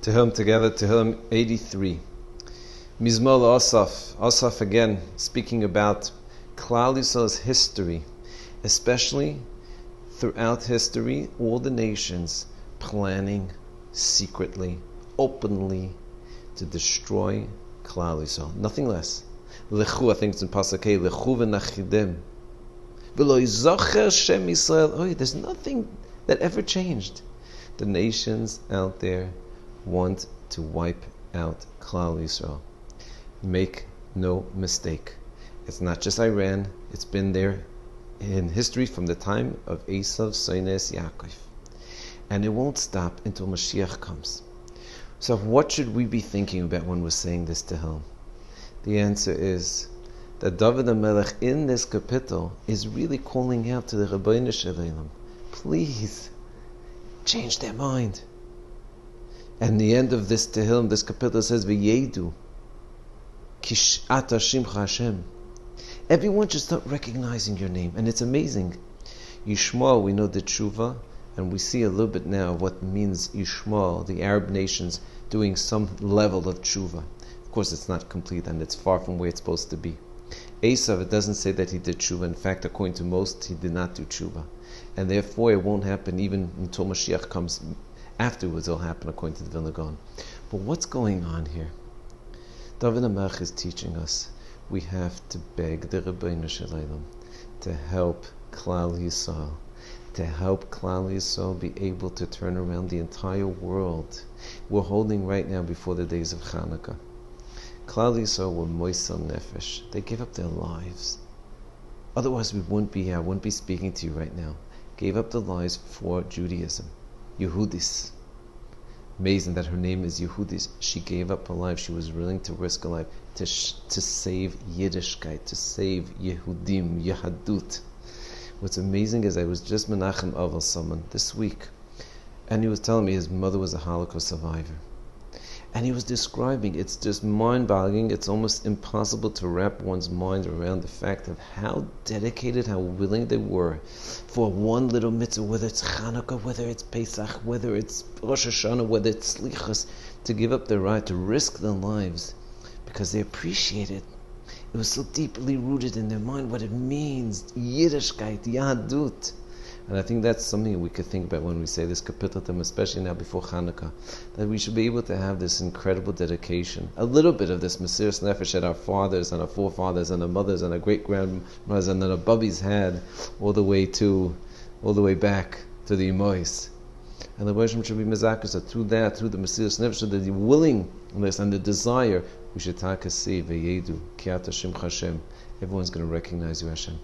Tehillim together, Tehillim 83. Mizmor Asaf. Asaf again, speaking about Klal Yisrael's history, especially throughout history, all the nations planning secretly, openly, to destroy Klal Yisrael. Nothing less. Lechu, I think it's in Pasuk Hey, Lechu v'nachidem. V'lo yizocher Shem Yisrael. There's nothing that ever changed. The nations out there want to wipe out Klal Yisrael. Make no mistake. It's not just Iran. It's been there in history from the time of Esav, Soines, Yaakov. And it won't stop until Mashiach comes. So what should we be thinking about when we're saying this Tehillim? The answer is that David HaMelech in this kapitel is really calling out to the Rabbeinu Shalom, please change their mind. And the end of this Tehillim, this kapitel says, V'yedu kish ata shimcha Hashem. Everyone should start recognizing your name, and it's amazing. Yishmael, we know the tshuva, and we see a little bit now of what means Yishmael, the Arab nations doing some level of tshuva. Of course, it's not complete, and it's far from where it's supposed to be. Esav, it doesn't say that he did tshuva. In fact, according to most, he did not do tshuva. And therefore, it won't happen even until Mashiach comes. Afterwards, it'll happen according to the Vilna Gaon. But what's going on here? David HaMelech is teaching us we have to beg the Rabbeinu Shalom to help Klal Yisrael, to help Klal Yisrael be able to turn around the entire world. We're holding right now before the days of Chanukah. Klal Yisrael were moisel nefesh. They gave up their lives. Otherwise, we wouldn't be here. I wouldn't be speaking to you right now. Gave up their lives for Judaism. Yehudis. Amazing that her name is Yehudis. She gave up her life. She was willing to risk her life to save Yiddishkeit, to save Yehudim, Yehadut. What's amazing is I was just Menachem Aval someone this week, and he was telling me his mother was a Holocaust survivor. And he was describing, it's just mind-boggling, it's almost impossible to wrap one's mind around the fact of how dedicated, how willing they were for one little mitzvah, whether it's Chanukah, whether it's Pesach, whether it's Rosh Hashanah, whether it's Slichas, to give up their right, to risk their lives, because they appreciated. It was so deeply rooted in their mind what it means, Yiddishkeit, Yahadut. And I think that's something we could think about when we say this kapitel to them, especially now before Chanukah, that we should be able to have this incredible dedication, a little bit of this Mesiras Nefesh that our fathers and our forefathers and our mothers and our great-grandmothers and our bubbies had all the way back to the Imois. And the worship should be mezakas, that through that, through the Mesiras Nefesh, so that the willingness and the desire, we should take a see, V'yedu, ki ata shimcha Hashem. Everyone's going to recognize you, Hashem.